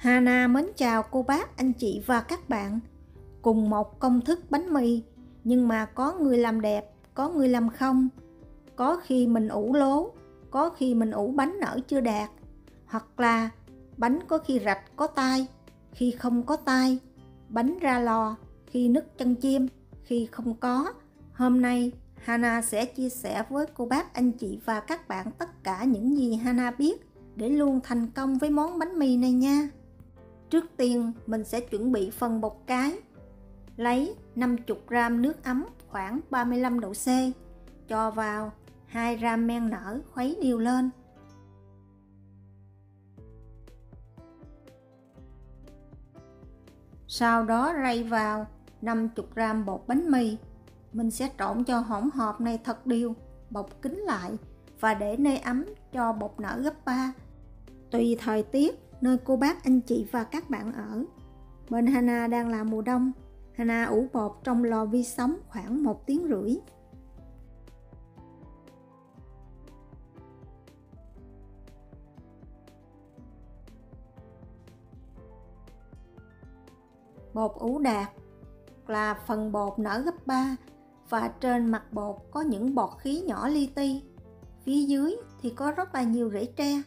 Hana mến chào cô bác, anh chị và các bạn. Cùng một công thức bánh mì, nhưng mà có người làm đẹp, có người làm không. Có khi mình ủ lố, có khi mình ủ bánh nở chưa đạt. Hoặc là bánh có khi rạch có tay, khi không có tay. Bánh ra lò, khi nứt chân chim, khi không có. Hôm nay Hana sẽ chia sẻ với cô bác, anh chị và các bạn tất cả những gì Hana biết để luôn thành công với món bánh mì này nha. Trước tiên mình sẽ chuẩn bị phần bột cái. Lấy 50g nước ấm khoảng 35 độ C, cho vào 2 gram men nở, khuấy đều lên. Sau đó rây vào 50g bột bánh mì. Mình sẽ trộn cho hỗn hợp này thật đều, bọc kín lại và để nơi ấm cho bột nở gấp 3. Tùy thời tiết nơi cô bác, anh chị và các bạn ở. Bên Hana đang là mùa đông. Hana ủ bột trong lò vi sóng khoảng 1 tiếng rưỡi. Bột ủ đạt là phần bột nở gấp 3 và trên mặt bột có những bọt khí nhỏ li ti. Phía dưới thì có rất là nhiều rễ tre.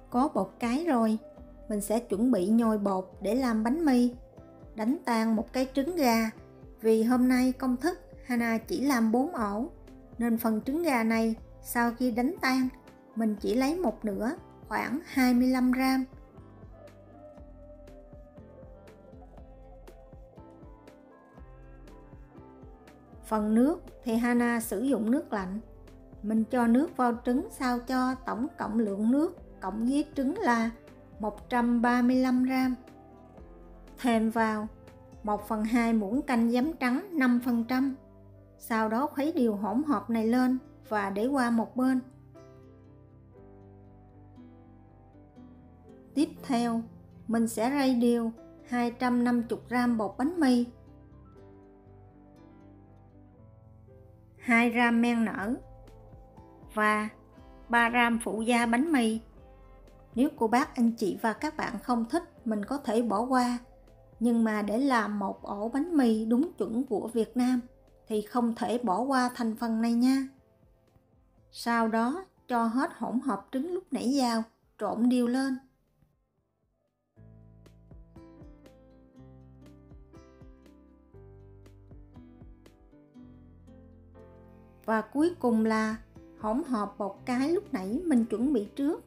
Có bột cái rồi, mình sẽ chuẩn bị nhồi bột để làm bánh mì. Đánh tan một cái trứng gà. Vì hôm nay công thức Hana chỉ làm 4 ổ, nên phần trứng gà này sau khi đánh tan, mình chỉ lấy một nửa, khoảng 25g. Phần nước thì Hana sử dụng nước lạnh. Mình cho nước vào trứng sao cho tổng cộng lượng nước cộng với trứng là 135g. Thêm vào 1/2 muỗng canh giấm trắng 5%. Sau đó khuấy đều hỗn hợp này lên và để qua một bên. Tiếp theo, mình sẽ rây đều 250g bột bánh mì, 2 gram men nở và 3 gram phụ gia bánh mì. Nếu cô bác, anh chị và các bạn không thích, mình có thể bỏ qua. Nhưng mà để làm một ổ bánh mì đúng chuẩn của Việt Nam thì không thể bỏ qua thành phần này nha. Sau đó cho hết hỗn hợp trứng lúc nãy vào, trộn đều lên. Và cuối cùng là hỗn hợp bột cái lúc nãy mình chuẩn bị trước.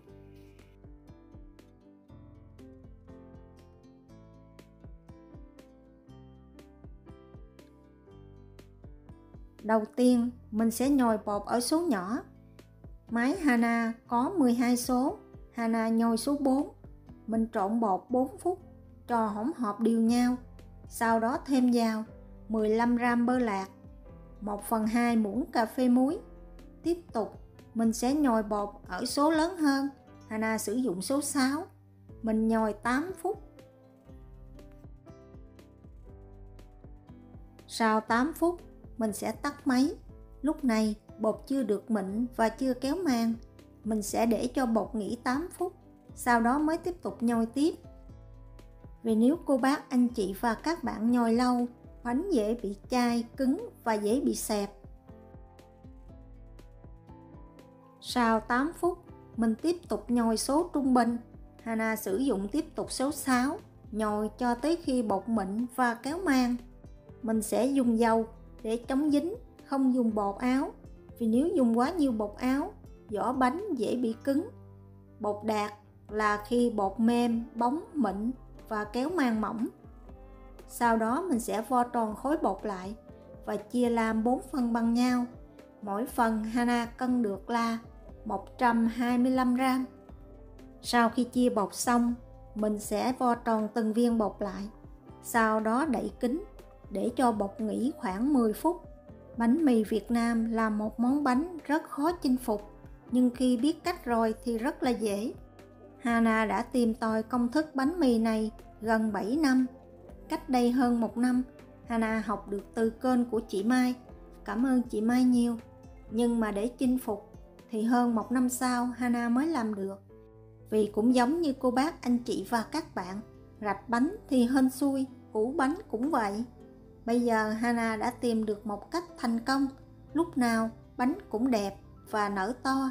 Đầu tiên mình sẽ nhồi bột ở số nhỏ. Máy Hana có 12 số, Hana nhồi số 4. Mình trộn bột 4 phút cho hỗn hợp đều nhau. Sau đó thêm vào 15g bơ lạc, 1/2 muỗng cà phê muối. Tiếp tục mình sẽ nhồi bột ở số lớn hơn, Hana sử dụng số 6. Mình nhồi 8 phút. Sau 8 phút mình sẽ tắt máy. Lúc này bột chưa được mịn và chưa kéo màng. Mình sẽ để cho bột nghỉ 8 phút, sau đó mới tiếp tục nhồi tiếp. Vì nếu cô bác, anh chị và các bạn nhồi lâu, bánh dễ bị chai, cứng và dễ bị xẹp. Sau 8 phút, mình tiếp tục nhồi số trung bình. Hana sử dụng tiếp tục số 6, nhồi cho tới khi bột mịn và kéo màng. Mình sẽ dùng dầu để chống dính, không dùng bột áo. Vì nếu dùng quá nhiều bột áo, vỏ bánh dễ bị cứng. Bột đạt là khi bột mềm, bóng, mịn và kéo màng mỏng. Sau đó mình sẽ vo tròn khối bột lại và chia làm 4 phần bằng nhau. Mỗi phần Hana cân được là 125g. Sau khi chia bột xong, mình sẽ vo tròn từng viên bột lại. Sau đó đậy kín để cho bột nghỉ khoảng 10 phút. Bánh mì Việt Nam là một món bánh rất khó chinh phục, nhưng khi biết cách rồi thì rất là dễ. Hana đã tìm tòi công thức bánh mì này gần 7 năm. Cách đây hơn 1 năm, Hana học được từ kênh của chị Mai. Cảm ơn chị Mai nhiều. Nhưng mà để chinh phục thì hơn 1 năm sau Hana mới làm được. Vì cũng giống như cô bác, anh chị và các bạn, rạch bánh thì hên xui, ủ bánh cũng vậy. Bây giờ Hana đã tìm được một cách thành công, lúc nào bánh cũng đẹp và nở to.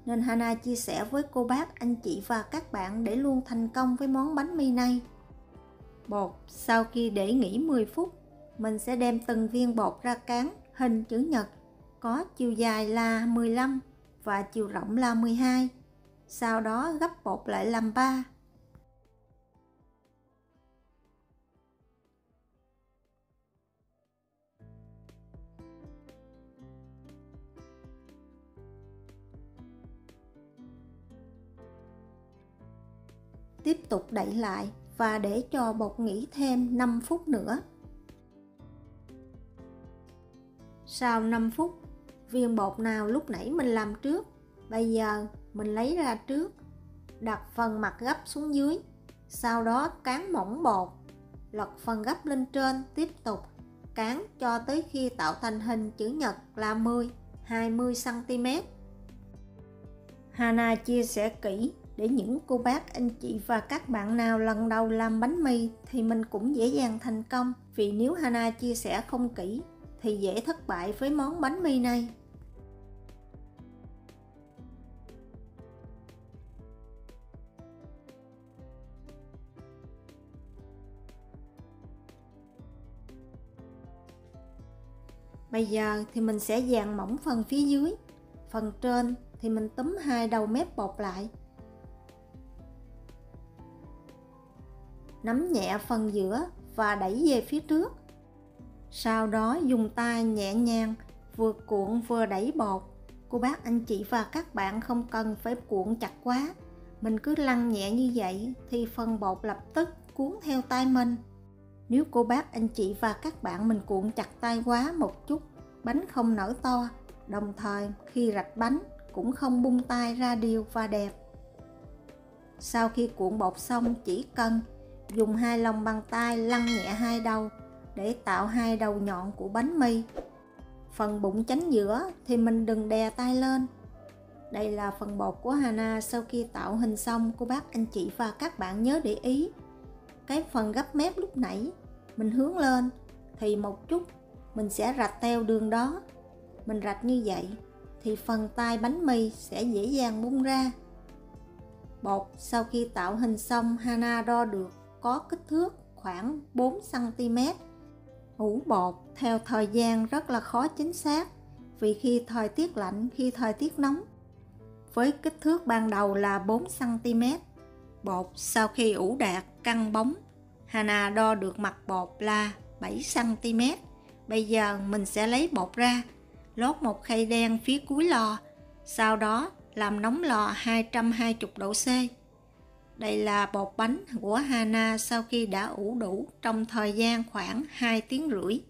Nên Hana chia sẻ với cô bác, anh chị và các bạn để luôn thành công với món bánh mì này. Bột, sau khi để nghỉ 10 phút, mình sẽ đem từng viên bột ra cán hình chữ nhật, có chiều dài là 15 và chiều rộng là 12. Sau đó gấp bột lại làm 3. Tiếp tục đậy lại và để cho bột nghỉ thêm 5 phút nữa. Sau 5 phút, viên bột nào lúc nãy mình làm trước, bây giờ mình lấy ra trước, đặt phần mặt gấp xuống dưới, sau đó cán mỏng bột, lật phần gấp lên trên, tiếp tục cán cho tới khi tạo thành hình chữ nhật là 10-20 cm. Hana chia sẻ kỹ để những cô bác, anh chị và các bạn nào lần đầu làm bánh mì thì mình cũng dễ dàng thành công. Vì nếu Hana chia sẻ không kỹ thì dễ thất bại với món bánh mì này. Bây giờ thì mình sẽ dàn mỏng phần phía dưới. Phần trên thì mình túm 2 đầu mép bột lại. Nắm nhẹ phần giữa và đẩy về phía trước. Sau đó dùng tay nhẹ nhàng vừa cuộn vừa đẩy bột. Cô bác, anh chị và các bạn không cần phải cuộn chặt quá. Mình cứ lăn nhẹ như vậy thì phần bột lập tức cuốn theo tay mình. Nếu cô bác, anh chị và các bạn mình cuộn chặt tay quá một chút, bánh không nở to, đồng thời khi rạch bánh cũng không bung tay ra đều và đẹp. Sau khi cuộn bột xong, chỉ cần dùng 2 lòng bàn tay lăn nhẹ 2 đầu để tạo 2 đầu nhọn của bánh mì. Phần bụng chánh giữa thì mình đừng đè tay lên. Đây là phần bột của Hana sau khi tạo hình xong. Cô bác, anh chị và các bạn nhớ để ý, cái phần gấp mép lúc nãy mình hướng lên thì một chút mình sẽ rạch theo đường đó. Mình rạch như vậy thì phần tay bánh mì sẽ dễ dàng bung ra. Bột sau khi tạo hình xong, Hana đo được có kích thước khoảng 4 cm. Ủ bột theo thời gian rất là khó chính xác, vì khi thời tiết lạnh, khi thời tiết nóng. Với kích thước ban đầu là 4 cm, bột sau khi ủ đạt căng bóng, Hana đo được mặt bột là 7 cm. Bây giờ mình sẽ lấy bột ra, lót một khay đen phía cuối lò, sau đó làm nóng lò 220 độ C. Đây là bột bánh của Hana sau khi đã ủ đủ trong thời gian khoảng 2 tiếng rưỡi.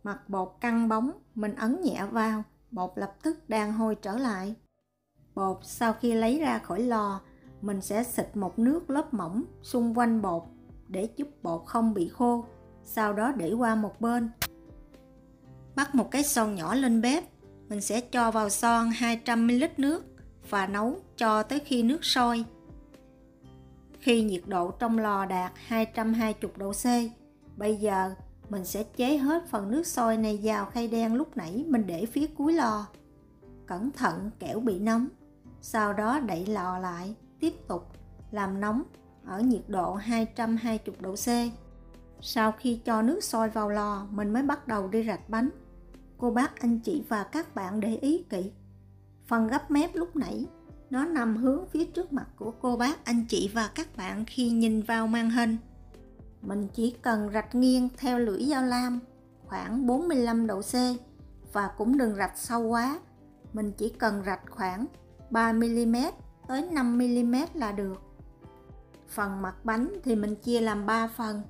Mặt bột căng bóng, mình ấn nhẹ vào, bột lập tức đàn hồi trở lại. Bột sau khi lấy ra khỏi lò, mình sẽ xịt một nước lớp mỏng xung quanh bột để giúp bột không bị khô, sau đó để qua một bên. Bắt một cái xoong nhỏ lên bếp, mình sẽ cho vào xoong 200ml nước và nấu cho tới khi nước sôi. Khi nhiệt độ trong lò đạt 220 độ C, bây giờ mình sẽ chế hết phần nước sôi này vào khay đen lúc nãy mình để phía cuối lò. Cẩn thận kẻo bị nóng. Sau đó đậy lò lại, tiếp tục làm nóng ở nhiệt độ 220 độ C. Sau khi cho nước sôi vào lò, mình mới bắt đầu đi rạch bánh. Cô bác, anh chị và các bạn để ý kỹ, phần gấp mép lúc nãy nó nằm hướng phía trước mặt của cô bác, anh chị và các bạn khi nhìn vào màn hình. Mình chỉ cần rạch nghiêng theo lưỡi dao lam khoảng 45 độ C và cũng đừng rạch sâu quá. Mình chỉ cần rạch khoảng 3mm tới 5mm là được. Phần mặt bánh thì mình chia làm 3 phần,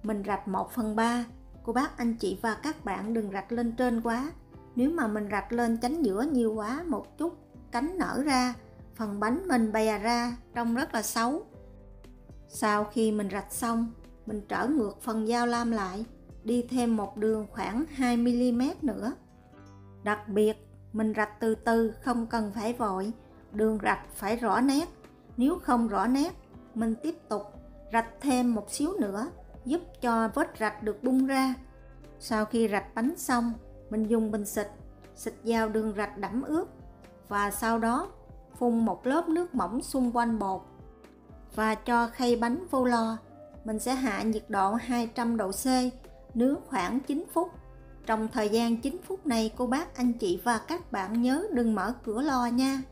mình rạch 1/3. Cô bác, anh chị và các bạn đừng rạch lên trên quá. Nếu mà mình rạch lên chánh giữa nhiều quá một chút, cánh nở ra, phần bánh mình bè ra trông rất là xấu. Sau khi mình rạch xong, mình trở ngược phần dao lam lại, đi thêm một đường khoảng 2mm nữa. Đặc biệt Mình rạch từ từ, không cần phải vội. Đường rạch phải rõ nét. Nếu không rõ nét, mình tiếp tục rạch thêm một xíu nữa, giúp cho vết rạch được bung ra. Sau khi rạch bánh xong, mình dùng bình xịt vào đường rạch đẫm ướt, và sau đó phun một lớp nước mỏng xung quanh bột và cho khay bánh vô lò. Mình sẽ hạ nhiệt độ 200 độ C, nướng khoảng 9 phút. Trong thời gian 9 phút này, cô bác, anh chị và các bạn nhớ đừng mở cửa lò nha.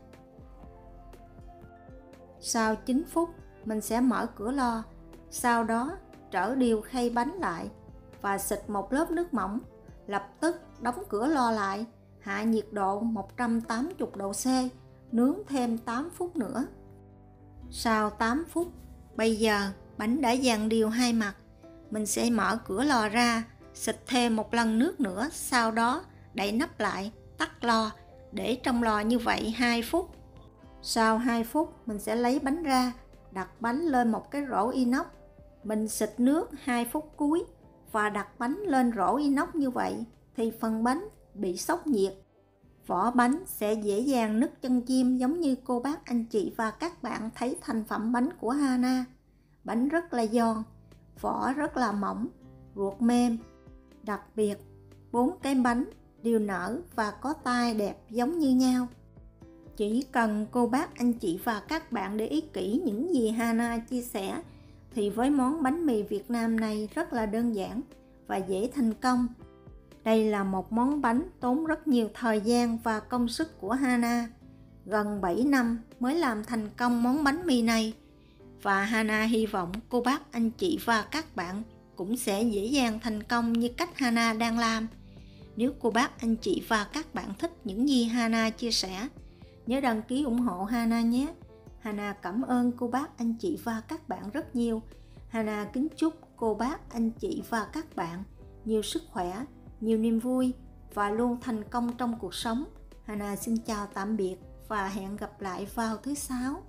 Sau 9 phút, mình sẽ mở cửa lò. Sau đó trở đều khay bánh lại và xịt một lớp nước mỏng. Lập tức đóng cửa lò lại, hạ nhiệt độ 180 độ C, nướng thêm 8 phút nữa. Sau 8 phút, bây giờ bánh đã dàn đều hai mặt. Mình sẽ mở cửa lò ra, xịt thêm một lần nước nữa, sau đó đậy nắp lại, tắt lò, để trong lò như vậy 2 phút. Sau 2 phút, mình sẽ lấy bánh ra, đặt bánh lên một cái rổ inox. Mình xịt nước 2 phút cuối và đặt bánh lên rổ inox như vậy thì phần bánh bị sốc nhiệt. Vỏ bánh sẽ dễ dàng nứt chân chim, giống như cô bác, anh chị và các bạn thấy thành phẩm bánh của Hana. Bánh rất là giòn, vỏ rất là mỏng, ruột mềm. Đặc biệt, 4 cái bánh đều nở và có tai đẹp giống như nhau. Chỉ cần cô bác, anh chị và các bạn để ý kỹ những gì Hana chia sẻ thì với món bánh mì Việt Nam này rất là đơn giản và dễ thành công. Đây là một món bánh tốn rất nhiều thời gian và công sức của Hana. Gần 7 năm mới làm thành công món bánh mì này. Và Hana hy vọng cô bác, anh chị và các bạn cũng sẽ dễ dàng thành công như cách Hana đang làm. Nếu cô bác, anh chị và các bạn thích những gì Hana chia sẻ, nhớ đăng ký ủng hộ Hana nhé. Hana cảm ơn cô bác, anh chị và các bạn rất nhiều. Hana kính chúc cô bác, anh chị và các bạn nhiều sức khỏe, nhiều niềm vui và luôn thành công trong cuộc sống. Hana xin chào tạm biệt và hẹn gặp lại vào thứ Sáu.